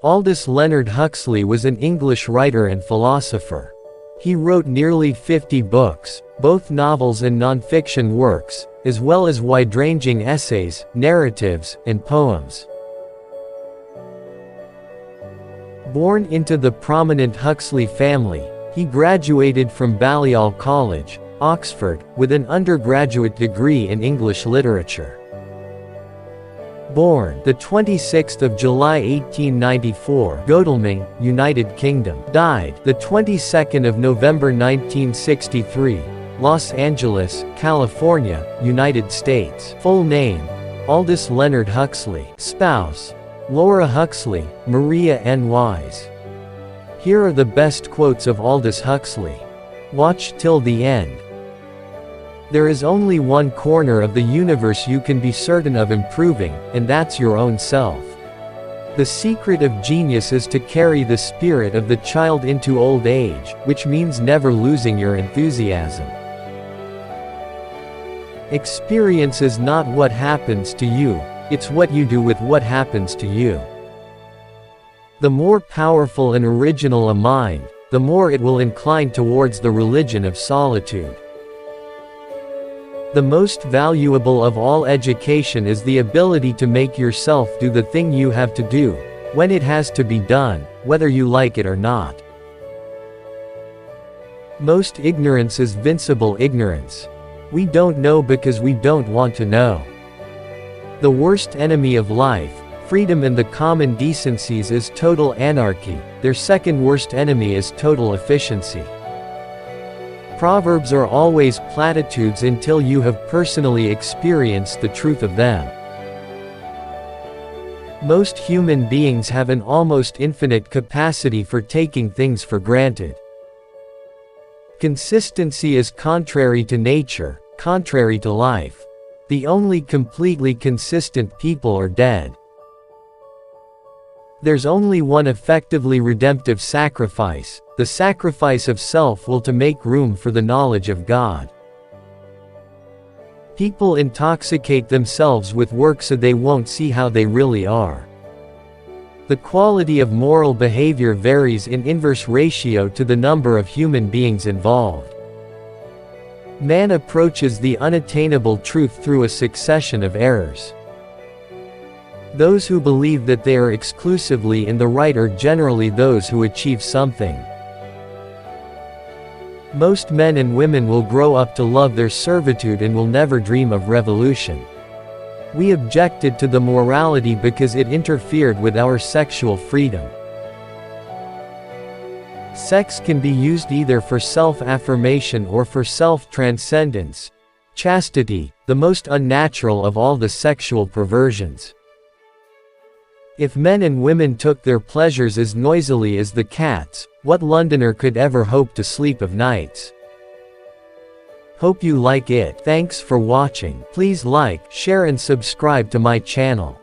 Aldous Leonard Huxley was an English writer and philosopher. He wrote nearly 50 books, both novels and non-fiction works, as well as wide-ranging essays, narratives, and poems. Born into the prominent Huxley family, he graduated from Balliol College, Oxford, with an undergraduate degree in English literature. Born the 26th of July 1894, Godalming, United Kingdom. Died the 22nd of November 1963, Los Angeles, California, United States. Full name: Aldous Leonard Huxley. Spouse: Laura Huxley, Maria N. Wise. Here are the best quotes of Aldous Huxley. Watch till the end. There is only one corner of the universe you can be certain of improving, and that's your own self. The secret of genius is to carry the spirit of the child into old age, which means never losing your enthusiasm. Experience is not what happens to you, it's what you do with what happens to you. The more powerful and original a mind, the more it will incline towards the religion of solitude. The most valuable of all education is the ability to make yourself do the thing you have to do, when it has to be done, whether you like it or not. Most ignorance is vincible ignorance. We don't know because we don't want to know. The worst enemy of life, freedom and the common decencies is total anarchy, their second worst enemy is total efficiency. Proverbs are always platitudes until you have personally experienced the truth of them. Most human beings have an almost infinite capacity for taking things for granted. Consistency is contrary to nature, contrary to life. The only completely consistent people are dead. There's only one effectively redemptive sacrifice, the sacrifice of self-will to make room for the knowledge of God. People intoxicate themselves with work so they won't see how they really are. The quality of moral behavior varies in inverse ratio to the number of human beings involved. Man approaches the unattainable truth through a succession of errors. Those who believe that they are exclusively in the right are generally those who achieve something. Most men and women will grow up to love their servitude and will never dream of revolution. We objected to the morality because it interfered with our sexual freedom. Sex can be used either for self-affirmation or for self-transcendence. Chastity, the most unnatural of all the sexual perversions. If men and women took their pleasures as noisily as the cats, what Londoner could ever hope to sleep of nights? Hope you like it. Thanks for watching. Please like, share and subscribe to my channel.